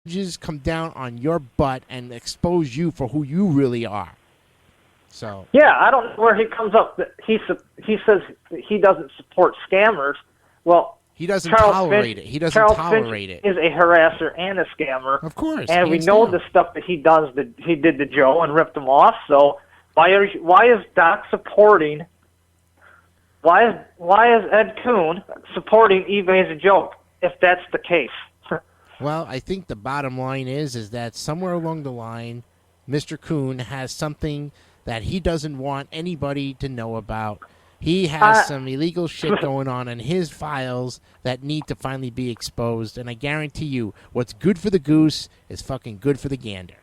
just come down on your butt and expose you for who you really are. So yeah, I don't know where he comes up. He says he doesn't support scammers. Well, he doesn't Charles tolerate Finch, it. He doesn't Charles tolerate Finch it. is a harasser and a scammer. Of course, and we hands know down. the stuff that he does. That he did to Joe and ripped him off. So why is Doc supporting? Why is Ed Kuhn supporting Ebayisajoke if that's the case? Well, I think the bottom line is that somewhere along the line, Mr. Kuhn has something that he doesn't want anybody to know about. He has some illegal shit going on in his files that need to finally be exposed. And I guarantee you, what's good for the goose is fucking good for the gander.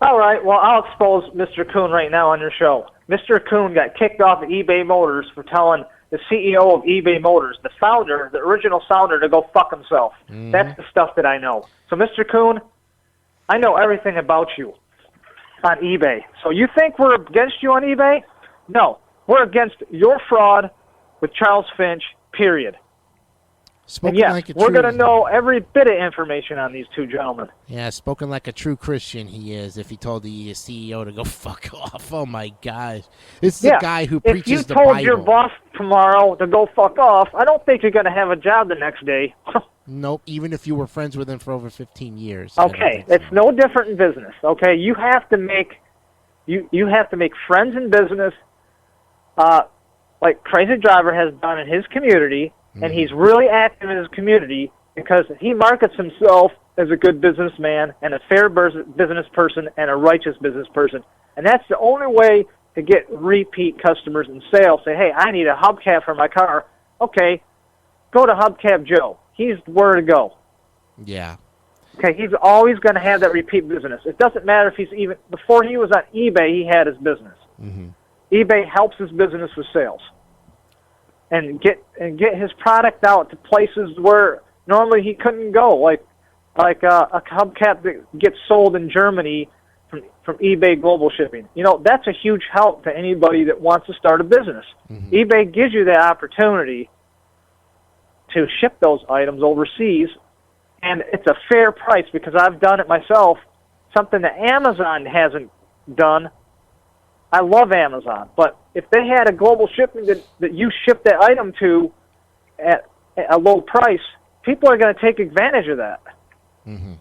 All right, well, I'll expose Mr. Kuhn right now on your show. Mr. Kuhn got kicked off of eBay Motors for telling the CEO of eBay Motors, the founder, the original founder, to go fuck himself. Mm-hmm. That's the stuff that I know. So, Mr. Kuhn, I know everything about you on eBay. So you think we're against you on eBay? No. We're against your fraud with Charles Finch, period. Spoken and yes, like we're going to know every bit of information on these two gentlemen. Yeah, spoken like a true Christian he is if he told the CEO to go fuck off. Oh, my gosh. This is a guy who preaches the Bible. If you told your boss tomorrow to go fuck off, I don't think you're going to have a job the next day. Nope, even if you were friends with him for over 15 years. Okay, it's no different in business. Okay, you have to make you have to make friends in business, like Crazy Driver has done in his community, and he's really active in his community because he markets himself as a good businessman and a fair business person and a righteous business person, and that's the only way to get repeat customers and sales. Say, hey, I need a hubcap for my car. Okay, go to Hubcap Joe. He's where to go. Yeah. Okay, he's always going to have that repeat business. It doesn't matter if he's even before he was on eBay, he had his business. Mm-hmm. eBay helps his business with sales, and get his product out to places where normally he couldn't go, like a hubcap that gets sold in Germany from eBay Global Shipping. You know, that's a huge help to anybody that wants to start a business. Mm-hmm. eBay gives you that opportunity to ship those items overseas, and it's a fair price because I've done it myself, something that Amazon hasn't done. I love Amazon, but if they had a global shipping that you ship that item to at a low price, people are going to take advantage of that. Mm-hmm.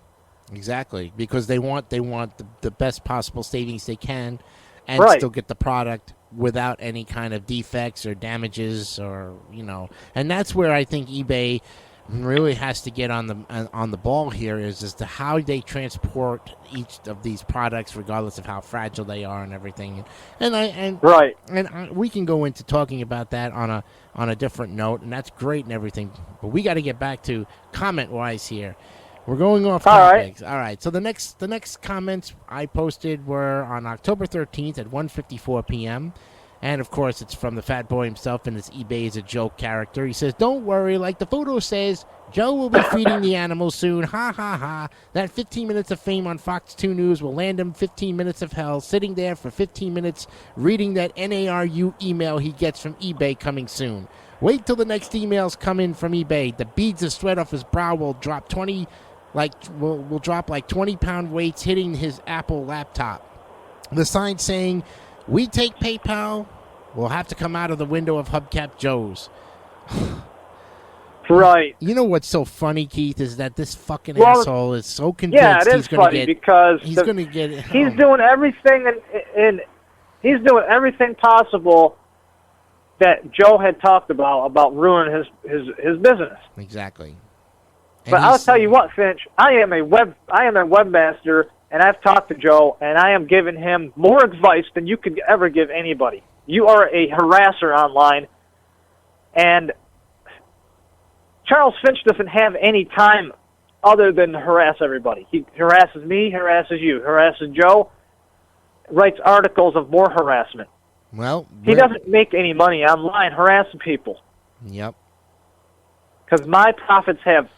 Exactly, because they want the best possible savings they can and still get the product without any kind of defects or damages, or and that's where I think eBay really has to get on the ball here is as to how they transport each of these products, regardless of how fragile they are and everything. And we can go into talking about that on a different note, and that's great and everything. But we got to get back to comment wise here. We're going off topics. All right. So the next comments I posted were on October 13th at 1:54 p.m. And, of course, it's from the fat boy himself and his Ebayisajoke character. He says, don't worry, like the photo says, Joe will be feeding the animals soon. Ha, ha, ha. That 15 minutes of fame on Fox 2 News will land him 15 minutes of hell, sitting there for 15 minutes reading that NARU email he gets from eBay coming soon. Wait till the next emails come in from eBay. The beads of sweat off his brow will drop will drop like 20-pound weights hitting his Apple laptop. The sign saying, we take PayPal, will have to come out of the window of Hubcap Joe's. Right. You know what's so funny, Keith, is that this fucking asshole is so convinced he's going to get... because he's going to get... He's doing everything he's doing everything possible that Joe had talked about ruining his business. Exactly. But I'll tell you what, Finch, I am a webmaster, and I've talked to Joe, and I am giving him more advice than you could ever give anybody. You are a harasser online, and Charles Finch doesn't have any time other than to harass everybody. He harasses me, harasses you, harasses Joe, writes articles of more harassment. Well, he doesn't make any money online harassing people. Yep. Because my profits have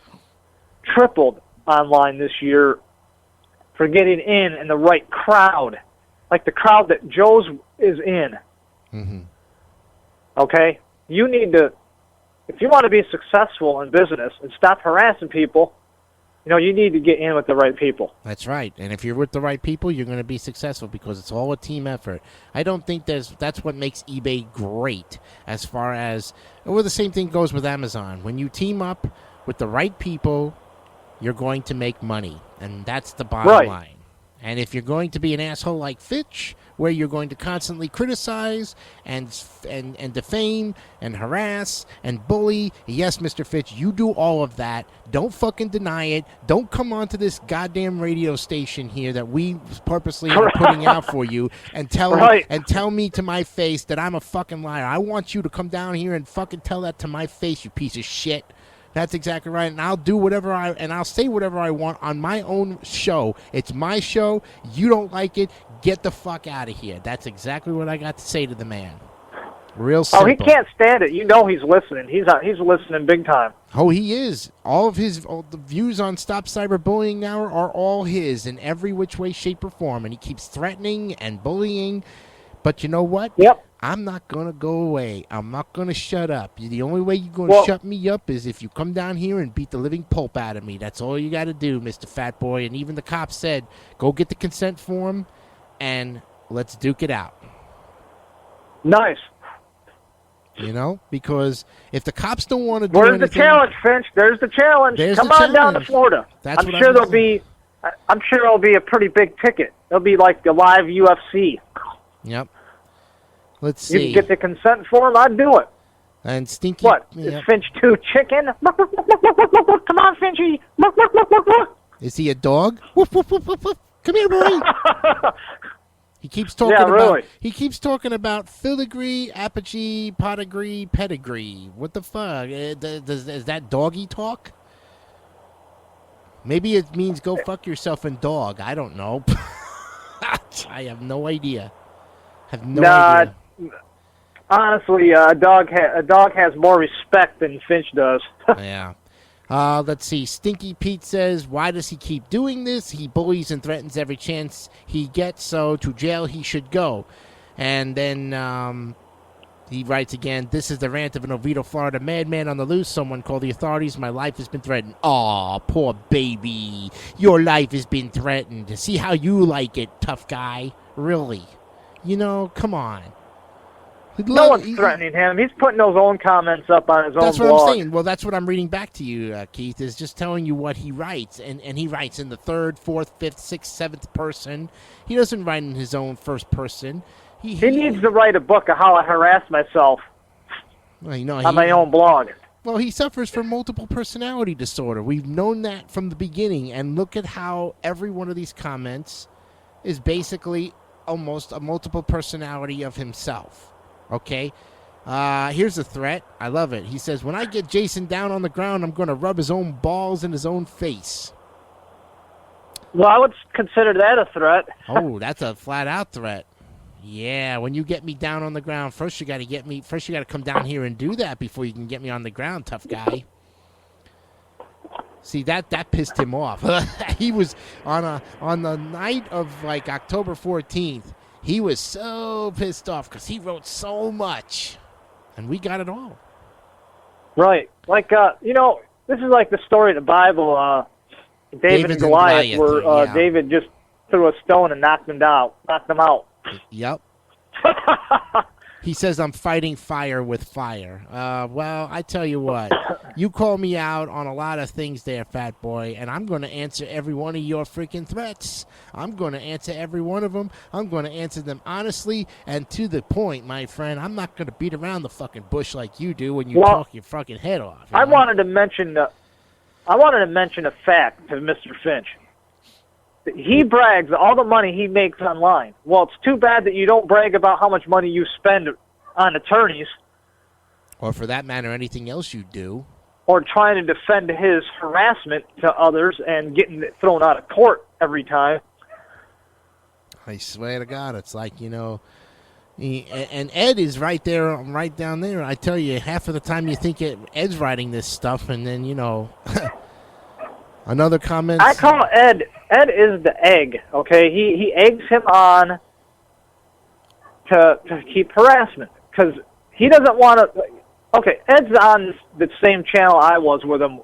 tripled online this year for getting in the right crowd, like the crowd that Joe's is in. Mm-hmm. Okay? You need to, if you want to be successful in business and stop harassing people, you need to get in with the right people. That's right. And if you're with the right people, you're going to be successful because it's all a team effort. I don't think that's what makes eBay great as far as, well, the same thing goes with Amazon. When you team up with the right people, you're going to make money. And that's the bottom line. And if you're going to be an asshole like Fitch, where you're going to constantly criticize and defame and harass and bully, yes, Mr. Fitch, you do all of that. Don't fucking deny it. Don't come onto this goddamn radio station here that we purposely are putting out for you and tell me to my face that I'm a fucking liar. I want you to come down here and fucking tell that to my face, you piece of shit. That's exactly right, and I'll do whatever I'll say whatever I want on my own show. It's my show. You don't like it, get the fuck out of here. That's exactly what I got to say to the man. Real simple. Oh, he can't stand it. You know he's listening. He's listening big time. Oh, he is. All the views on Stop Cyberbullying now are all his in every which way, shape, or form, and he keeps threatening and bullying. But you know what? Yep. I'm not going to go away. I'm not going to shut up. The only way you're going to shut me up is if you come down here and beat the living pulp out of me. That's all you got to do, Mr. Fat Boy. And even the cops said, go get the consent form and let's duke it out. Nice. Because if the cops don't want to do anything... Where's the challenge, Finch? There's the challenge. Come on down to Florida. I'm sure there'll be a pretty big ticket. It'll be like the live UFC. Yep. Let's see. You can get the consent form, I'd do it. And Stinky... What? Is Finch too chicken? Come on, Finchy. Is he a dog? Woof, woof, woof, woof, woof. Come here, boy. He keeps talking about filigree, apogee, pedigree, pedigree. What the fuck? Is that doggy talk? Maybe it means go fuck yourself and dog. I don't know. I have no idea. Idea. Honestly, a dog has more respect than Finch does. Yeah. Let's see. Stinky Pete says, why does he keep doing this? He bullies and threatens every chance he gets, so to jail he should go. And then he writes again, this is the rant of an Oviedo, Florida madman on the loose. Someone call the authorities. My life has been threatened. Aw, poor baby. Your life has been threatened. See how you like it, tough guy. Really. Come on. No one's threatening him. He's putting those own comments up on his own blog. That's what I'm saying. Well, that's what I'm reading back to you, Keith, is just telling you what he writes. And he writes in the third, fourth, fifth, sixth, seventh person. He doesn't write in his own first person. He needs to write a book of how I harass myself on my own blog. Well, he suffers from multiple personality disorder. We've known that from the beginning. And look at how every one of these comments is basically almost a multiple personality of himself. Okay, here's a threat. I love it. He says, when I get Jason down on the ground, I'm going to rub his own balls in his own face. Well, I would consider that a threat. Oh, that's a flat-out threat. Yeah, when you get me down on the ground, first you got to come down here and do that before you can get me on the ground, tough guy. See, that pissed him off. He was on the night of like October 14th. He was so pissed off because he wrote so much, and we got it all. Right. Like, this is like the story of the Bible, David and Goliath, where David just threw a stone and knocked them out. Yep. He says, I'm fighting fire with fire. Well, I tell you what. You call me out on a lot of things there, fat boy, and I'm going to answer every one of your freaking threats. I'm going to answer every one of them. I'm going to answer them honestly and to the point, my friend. I'm not going to beat around the fucking bush like you do when you talk your fucking head off. I wanted to mention a fact to Mr. Finch. He brags all the money he makes online. Well, it's too bad that you don't brag about how much money you spend on attorneys. Or for that matter, anything else you do. Or trying to defend his harassment to others and getting thrown out of court every time. I swear to God, it's like, and Ed is right there, right down there. I tell you, half of the time you think Ed's writing this stuff, and then, another comment. I call Ed is the egg, okay? He eggs him on to keep harassment because he doesn't want to. Okay, Ed's on the same channel I was with him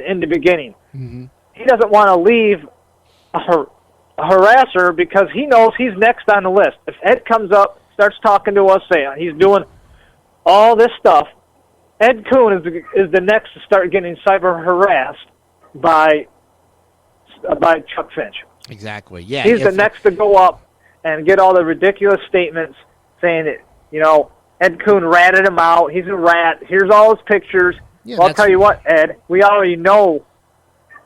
in the beginning. Mm-hmm. he doesn't want to leave a harasser because he knows he's next on the list. If Ed comes up, starts talking to us, saying he's doing all this stuff, Ed Kuhn is the next to start getting cyber harassed by Chuck Finch. Exactly. Yeah. He's the next to go up and get all the ridiculous statements saying that, you know, Ed Kuhn ratted him out. He's a rat. Here's all his pictures. Yeah, well, I'll tell you what, Ed, we already know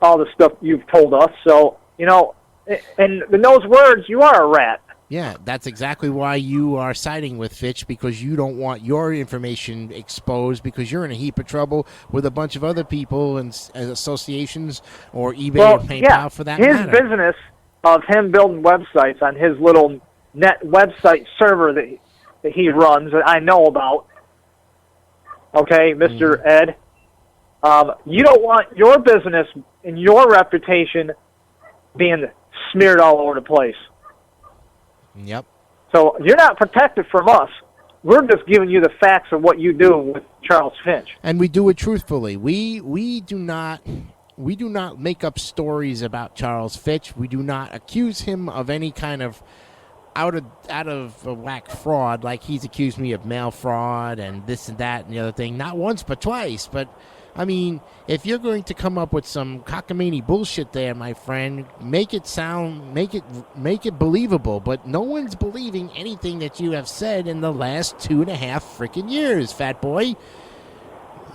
all the stuff you've told us. So, you know, and in those words, you are a rat. Yeah, that's exactly why you are siding with Fitch, because you don't want your information exposed, because you're in a heap of trouble with a bunch of other people and associations or eBay or PayPal for that matter. His business of him building websites on his little net website server that he runs that I know about, okay, Mr. Ed, you don't want your business and your reputation being smeared all over the place. Yep. So you're not protected from us. We're just giving you the facts of what you do with Charles Finch. And we do it truthfully. We do not make up stories about Charles Fitch. We do not accuse him of any kind of out of whack fraud, like he's accused me of mail fraud and this and that and the other thing. Not once but twice. But I mean, if you're going to come up with some cockamamie bullshit there, my friend, make it believable. But no one's believing anything that you have said in the last 2.5 freaking years, fat boy.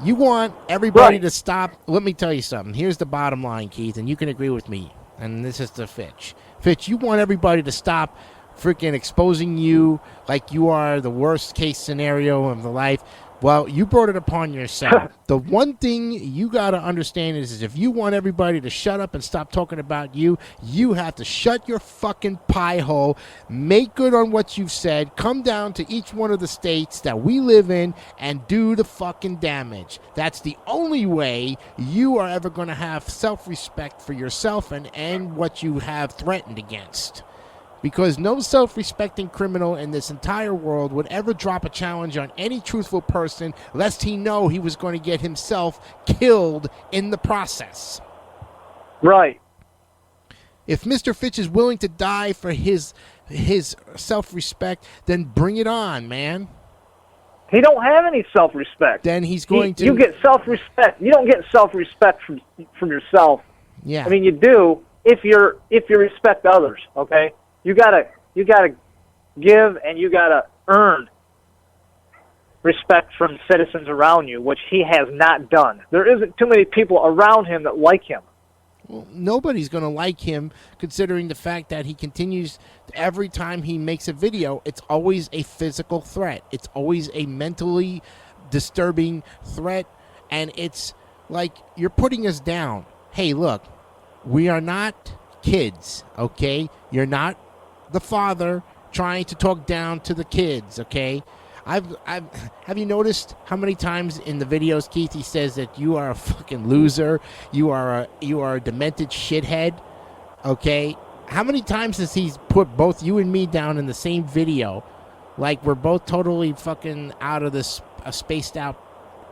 You want everybody to stop. Let me tell you something. Here's the bottom line, Keith, and you can agree with me. And this is the Fitch. Fitch, you want everybody to stop freaking exposing you like you are the worst case scenario of the life. Well, you brought it upon yourself. The one thing you got to understand is if you want everybody to shut up and stop talking about you, you have to shut your fucking pie hole, make good on what you've said, come down to each one of the states that we live in and do the fucking damage. That's the only way you are ever going to have self-respect for yourself and what you have threatened against. Because no self-respecting criminal in this entire world would ever drop a challenge on any truthful person lest he know he was going to get himself killed in the process. Right. If Mr. Fitch is willing to die for his self-respect, then bring it on, man. He don't have any self-respect. Then he's going to... You get self-respect. You don't get self-respect from yourself. Yeah. I mean, you do if you respect others, okay? You gotta give and you gotta earn respect from citizens around you, which he has not done. There isn't too many people around him that like him. Well, nobody's going to like him, considering the fact that he continues, every time he makes a video, it's always a physical threat. It's always a mentally disturbing threat, and it's like you're putting us down. Hey, look, we are not kids, okay? You're not the father trying to talk down to the kids, okay? Have you noticed how many times in the videos, Keith, he says that you are a fucking loser, you are a demented shithead, okay? How many times has he put both you and me down in the same video, like we're both totally fucking out of this, spaced out,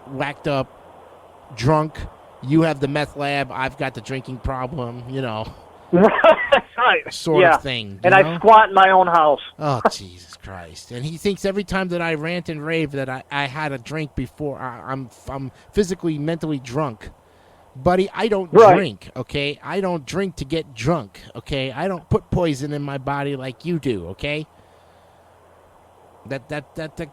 whacked up, drunk? You have the meth lab, I've got the drinking problem, you know. Right. Sort of thing. And I squat in my own house. Oh, Jesus Christ. And he thinks every time that I rant and rave that I had a drink before, I'm physically, mentally drunk. Buddy, I don't drink, okay? I don't drink to get drunk, okay? I don't put poison in my body like you do, okay? That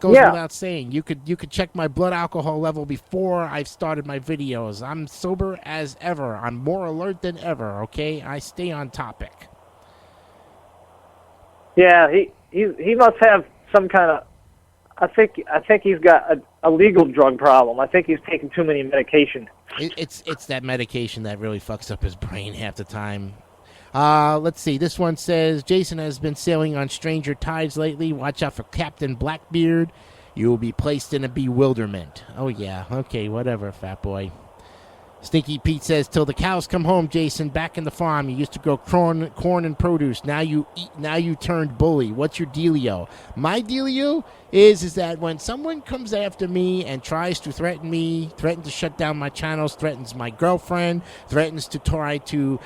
goes without saying. You could check my blood alcohol level before I've started my videos. I'm sober as ever. I'm more alert than ever, okay? I stay on topic. Yeah, he must have some kind of... I think he's got a legal drug problem. I think he's taking too many medication. It's that medication that really fucks up his brain half the time. Let's see. This one says, Jason has been sailing on stranger tides lately. Watch out for Captain Blackbeard. You will be placed in a bewilderment. Oh, yeah. Okay, whatever, fat boy. Stinky Pete says, till the cows come home, Jason, back in the farm. You used to grow corn and produce. Now you turned bully. What's your dealio? My dealio is that when someone comes after me and tries to threaten me, threatens to shut down my channels, threatens my girlfriend, threatens to try to